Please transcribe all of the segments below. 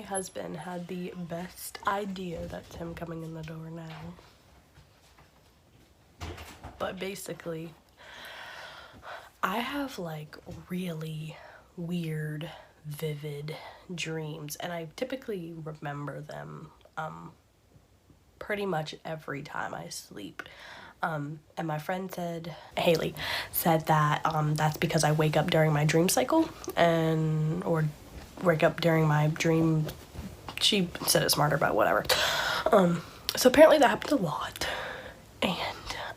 husband had the best idea. That's him coming in the door now. But basically, I have like really weird, vivid dreams, and I typically remember them pretty much every time I sleep. And my friend said, Haley said that that's because I wake up during my dream cycle or wake up during my dream. She said it smarter, but whatever. So apparently that happens a lot. And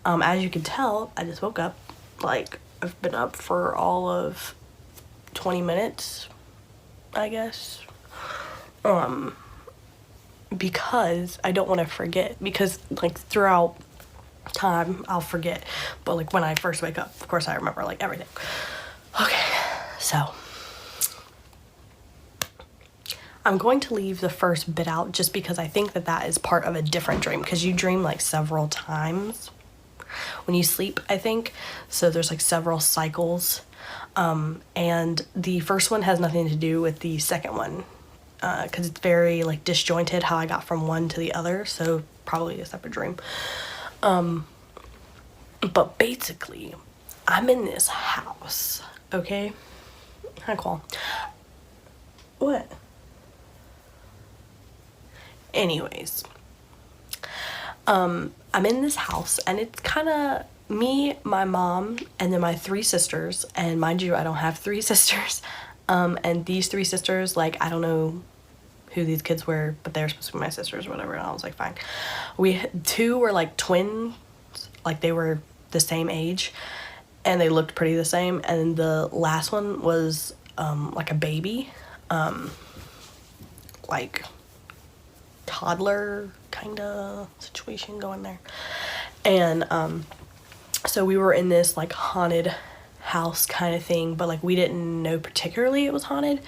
as you can tell, I just woke up. Like, I've been up for all of 20 minutes, I guess. Because I don't want to forget. Because, like, throughout time, I'll forget. But, like, when I first wake up, of course, I remember, like, everything. Okay, so I'm going to leave the first bit out just because I think that that is part of a different dream, because you dream like several times when you sleep, I think. So there's like several cycles. And the first one has nothing to do with the second one, because it's very like disjointed how I got from one to the other. So probably a separate dream. But basically, I'm in this house, okay? Hi, Qual. What? Anyways, I'm in this house, and it's kind of me, my mom, and then my 3 sisters. And mind you, I don't have 3 sisters. And these 3 sisters, like, I don't know who these kids were, but they were supposed to be my sisters or whatever. And I was like, fine. 2 were like twins, like they were the same age, and they looked pretty the same. And the last one was like a baby, like toddler kind of situation going there. And so we were in this like haunted house kind of thing, but like we didn't know particularly it was haunted.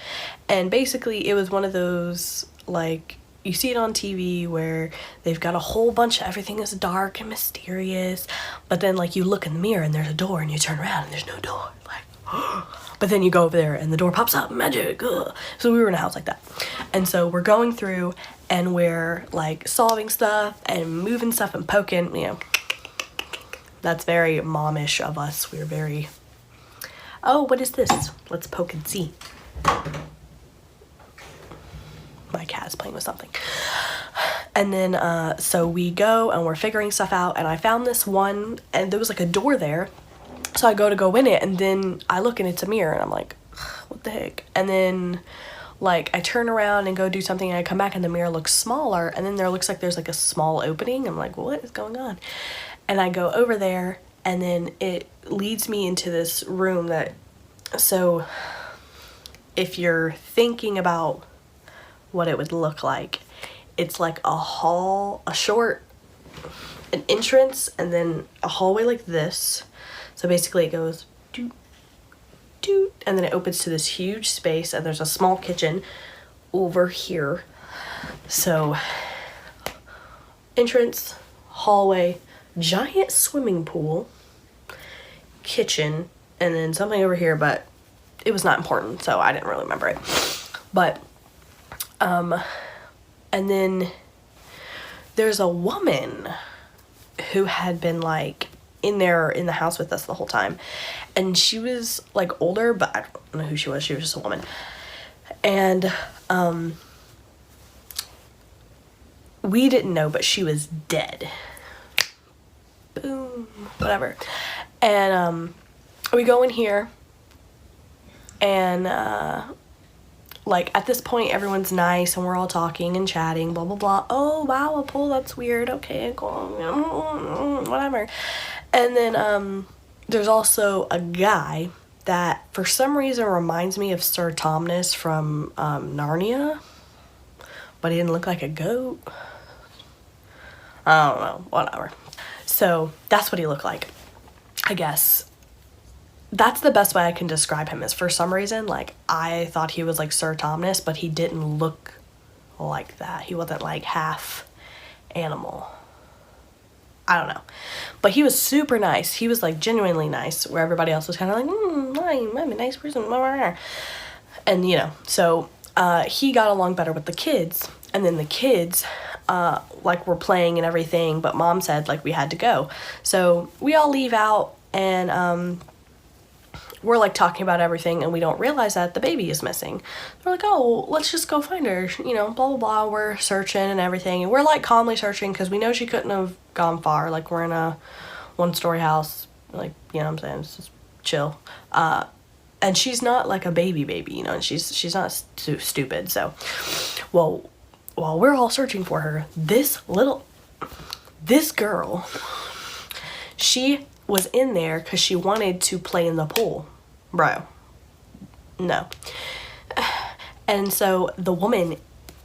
And basically it was one of those, like, you see it on TV where they've got a whole bunch of everything is dark and mysterious, but then like you look in the mirror and there's a door, and you turn around and there's no door, like but then you go over there and the door pops up, magic. Ugh. So we were in a house like that. And so we're going through and we're like solving stuff and moving stuff and poking, you know. That's very momish of us. We're very, oh, what is this? Let's poke and see. My cat's playing with something. And then so we go and we're figuring stuff out, and I found this one, and there was like a door there. So I go in it, and then I look and it's a mirror, and I'm like, what the heck? And then like I turn around and go do something, and I come back and the mirror looks smaller, and then there looks like there's like a small opening. I'm like, what is going on? And I go over there, and then it leads me into this room that, so if you're thinking about what it would look like, it's like a hall, an entrance, and then a hallway like this. So basically it goes doot, doot, and then it opens to this huge space, and there's a small kitchen over here. So entrance, hallway, giant swimming pool, kitchen, and then something over here, but it was not important, so I didn't really remember it. But and then there's a woman who had been like in the house with us the whole time, and she was like older, but I don't know who she was. She was just a woman. And we didn't know, but she was dead. Boom, whatever. And we go in here, and like at this point everyone's nice and we're all talking and chatting, blah blah blah. Oh wow, a pool, that's weird. Okay, cool. Whatever. And then there's also a guy that for some reason reminds me of Sir Tumnus from Narnia, but he didn't look like a goat. I don't know, whatever. So that's what he looked like, I guess. That's the best way I can describe him, is for some reason, like, I thought he was like Sir Tumnus, but he didn't look like that. He wasn't like half animal. I don't know. But he was super nice. He was like genuinely nice, where everybody else was kind of like, I'm a nice person. And you know, so he got along better with the kids, and then the kids like were playing and everything, but mom said like we had to go, so we all leave out, and we're like talking about everything, and we don't realize that the baby is missing. We're like, oh, let's just go find her, you know, blah blah blah. We're searching and everything, and we're like calmly searching because we know she couldn't have gone far. Like, we're in a 1-story house, like, you know what I'm saying, it's just chill. And she's not like a baby, you know, and she's not stupid. So, well, while we're all searching for her, this girl, she was in there because she wanted to play in the pool. Bro, no. And so the woman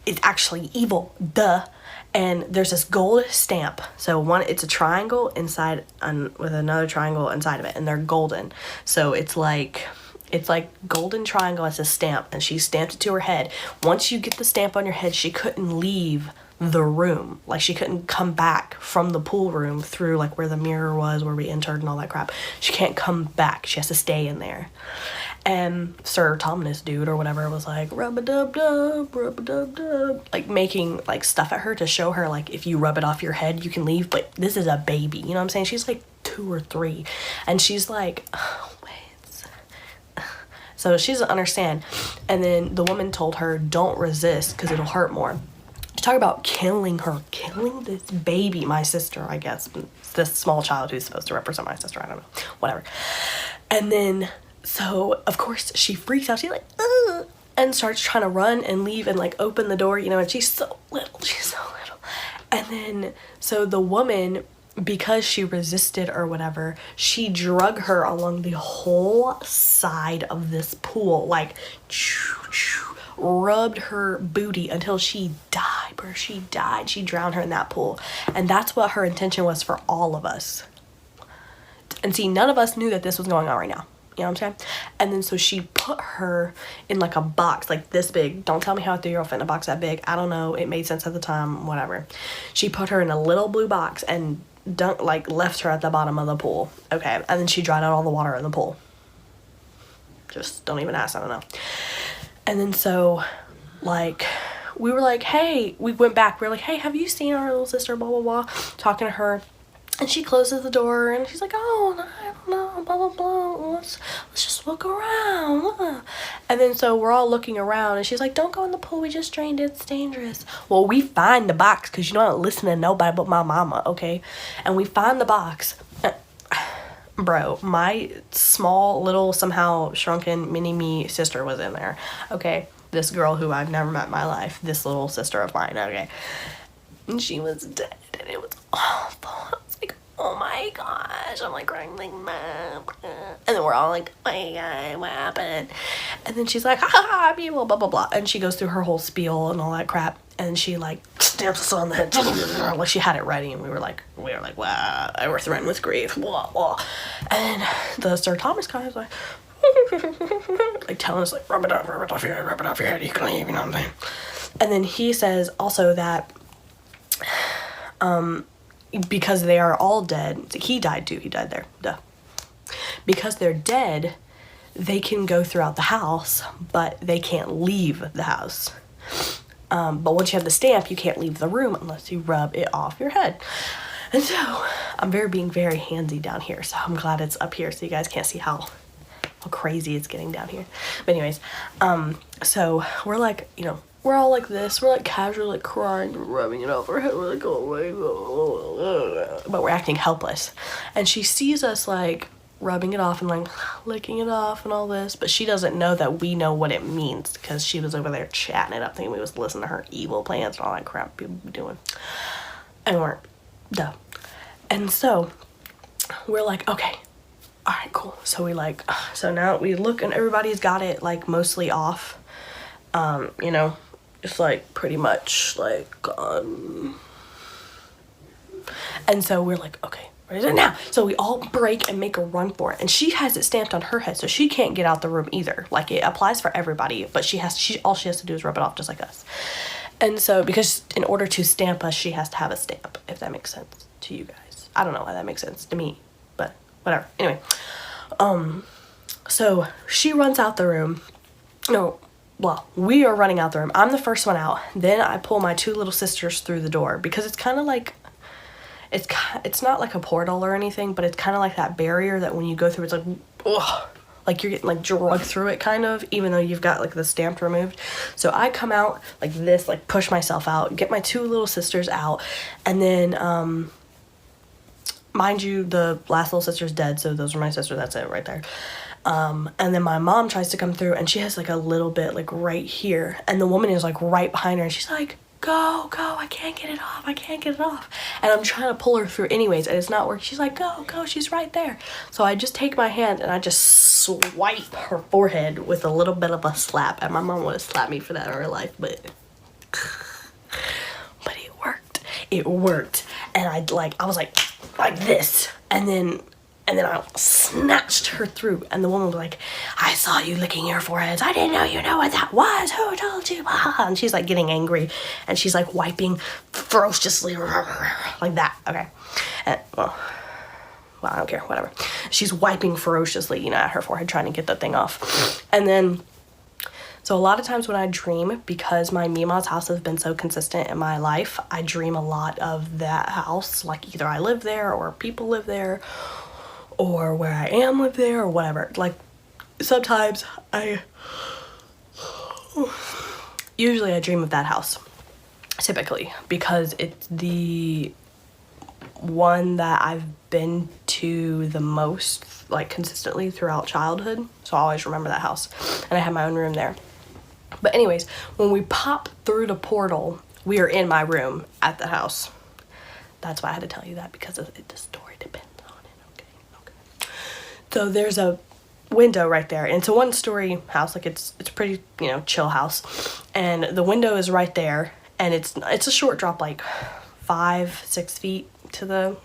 is actually evil, duh. And there's this gold stamp. So it's a triangle inside with another triangle inside of it, and they're golden. So it's like golden triangle as a stamp, and she stamped it to her head. Once you get the stamp on your head, she couldn't leave the room. Like, she couldn't come back from the pool room through like where the mirror was, where we entered and all that crap. She can't come back. She has to stay in there. And Sir Thomas dude or whatever was like, rub-a-dub-dub, rub-a-dub-dub, like making like stuff at her to show her like, if you rub it off your head you can leave, but this is a baby, you know what I'm saying? She's like 2 or 3, and she's like, oh, wait. So she doesn't understand. And then the woman told her, don't resist because it'll hurt more. Talk about killing this baby, my sister, I guess, this small child who's supposed to represent my sister, I don't know, whatever. And then, so of course she freaks out, she's like, ugh, and starts trying to run and leave and like open the door, you know, and she's so little. And then, so the woman, because she resisted or whatever, she drug her along the whole side of this pool, like rubbed her booty until she died, bro. She died. She drowned her in that pool. And that's what her intention was for all of us. And see, none of us knew that this was going on right now. You know what I'm saying? And then so she put her in like a box like this big. Don't tell me how a 3-year-old fit in a box that big. I don't know. It made sense at the time. Whatever. She put her in a little blue box and left her at the bottom of the pool. Okay. And then she dried out all the water in the pool. Just don't even ask. I don't know. And then so, like, we were like, hey, we went back. We were like, hey, have you seen our little sister, blah, blah, blah, talking to her. And she closes the door, and she's like, oh, I don't know, blah, blah, blah. Let's just look around. And then so we're all looking around, and she's like, don't go in the pool. We just drained it. It's dangerous. Well, we find the box, because you know I don't listen to nobody but my mama, okay? And we find the box. Bro, my small, little, somehow shrunken mini-me sister was in there, okay? This girl who I've never met in my life, this little sister of mine, okay? And she was dead, and it was awful. I was like, oh my gosh. I'm like crying, like, Mom. And then we're all like, oh my God, what happened? And then she's like, ha ha ha, people, blah, blah, blah. And she goes through her whole spiel and all that crap. And she like stamps us on the head. Like, she had it ready, and we were like, wow, I were threatened with grief. Blah, blah. And the Sir Thomas guy was like, like telling us like, rub it off your head, you can leave, you know what I'm saying? And then he says also that because they are all dead, he died too, he died there, duh. Because they're dead, they can go throughout the house, but they can't leave the house. But once you have the stamp, you can't leave the room unless you rub it off your head. And so I'm being very handsy down here, so I'm glad it's up here so you guys can't see how crazy it's getting down here. But anyways, so we're like, you know, we're all like this, we're like casually like crying, rubbing it off our head, we're like, oh my God, but we're acting helpless. And she sees us like rubbing it off and like licking it off and all this, but she doesn't know that we know what it means, because she was over there chatting it up, thinking we was listening to her evil plans and all that crap people be doing, and we weren't. Duh. And so we're like, okay, all right, cool. So we like, so now we look and everybody's got it like mostly off, you know, it's like pretty much like and so we're like, okay, what is it now? So we all break and make a run for it, and she has it stamped on her head, so she can't get out the room either. Like, it applies for everybody, but all she has to do is rub it off just like us. And so, because in order to stamp us, she has to have a stamp, if that makes sense to you guys. I don't know why that makes sense to me, but whatever. Anyway, so she runs out the room. No, well, we are running out the room. I'm the first one out. Then I pull my two little sisters through the door because it's kind of like, it's not like a portal or anything, but it's kind of like that barrier that when you go through, it's like, ugh, like you're getting like drugged through it kind of, even though you've got like the stamp removed. So I come out like this, like push myself out, get my two little sisters out, and then, mind you, the last little sister's dead, so those are my sisters, that's it right there. And then my mom tries to come through, and she has like a little bit like right here, and the woman is like right behind her, and she's like, go, I can't get it off, and I'm trying to pull her through anyways, and it's not working. She's like, go, she's right there. So I just take my hand and I just swipe her forehead with a little bit of a slap, and my mom would have slapped me for that in her life, but it worked. And I was like this, and then I snatched her through, and the woman was like, I saw you licking your foreheads. I didn't know you know what that was. Who told you? And she's like getting angry, and she's like wiping ferociously like that. Okay. And, well, I don't care, whatever. She's wiping ferociously, you know, at her forehead, trying to get the thing off. And then, so a lot of times when I dream, because my Mima's house has been so consistent in my life, I dream a lot of that house. Like either I live there, or people live there, or where I am live there, or whatever. Like sometimes usually I dream of that house, typically, because it's the one that I've been to the most, like consistently throughout childhood. So I always remember that house, and I have my own room there. But anyways, when we pop through the portal, we are in my room at the house. That's why I had to tell you that, because the story depends on it. Okay. So there's a window right there, and it's a one-story house. Like it's pretty, you know, chill house, and the window is right there, and it's a short drop, like 5-6 feet to the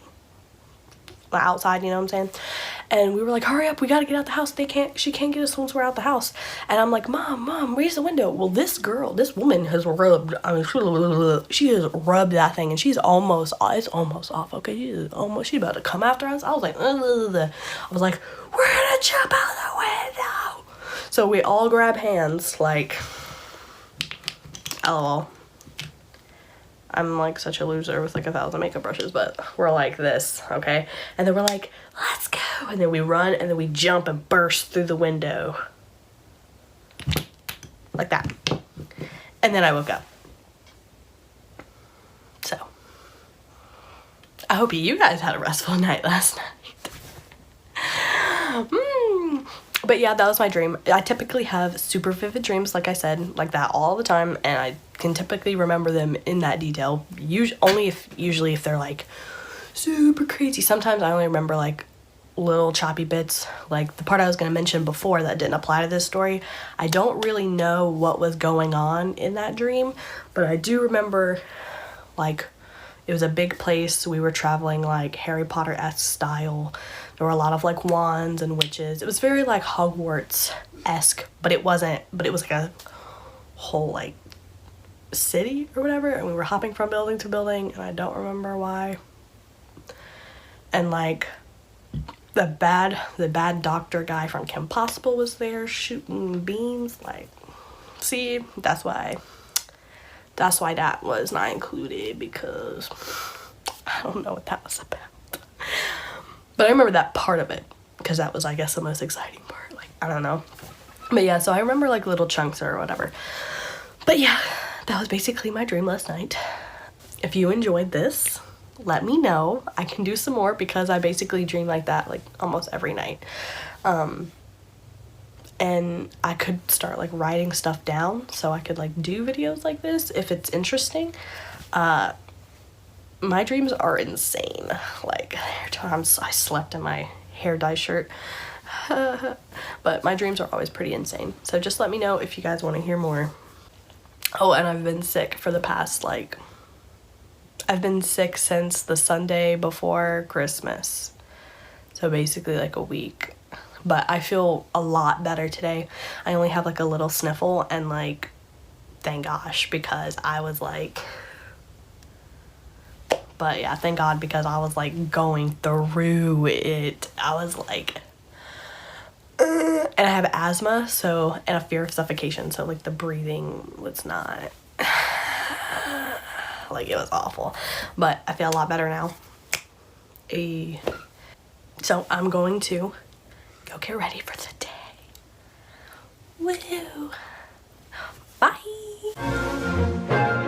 outside, you know what I'm saying? And we were like, hurry up, we gotta get out the house. She can't get us once we're out the house. And I'm like, mom, raise the window. Well, this woman has rubbed, she has rubbed that thing, and it's almost off, okay? She's about to come after us. I was like, we're gonna jump out the window. So we all grab hands, like, LOL. I'm like such a loser with like 1,000 makeup brushes, but we're like this, okay? And then we're like, let's go. And then we run, and then we jump and burst through the window. Like that. And then I woke up. So, I hope you guys had a restful night last night. But yeah, that was my dream. I typically have super vivid dreams, like I said, like that all the time, and I can typically remember them in that detail. Usually if they're like super crazy. Sometimes I only remember like little choppy bits, like the part I was going to mention before that didn't apply to this story. I don't really know what was going on in that dream, but I do remember like it was a big place. We were traveling like Harry Potter-esque style. There were a lot of like wands and witches. It was very like Hogwarts-esque, but it wasn't, but it was like a whole like city or whatever, and we were hopping from building to building, and I don't remember why. And like the bad doctor guy from Kim Possible was there shooting beams. Like, see, that's why that was not included, because I don't know what that was about. But I remember that part of it, because that was, I guess, the most exciting part. Like, I don't know. But yeah, so I remember like little chunks or whatever. But yeah, that was basically my dream last night. If you enjoyed this, let me know. I can do some more, because I basically dream like that like almost every night. And I could start like writing stuff down, so I could like do videos like this if it's interesting. My dreams are insane. Like, times I slept in my hair dye shirt. But my dreams are always pretty insane. So just let me know if you guys want to hear more. Oh, and I've been sick for the past, like, I've been sick since the Sunday before Christmas. So basically like a week. But I feel a lot better today. I only have like a little sniffle, and like, thank gosh, because I was like, but yeah, thank God, because I was like going through it. I was like, and I have asthma, so, and a fear of suffocation, so like the breathing was not, like it was awful, but I feel a lot better now. So I'm going to go get ready for the day. Woo! Bye!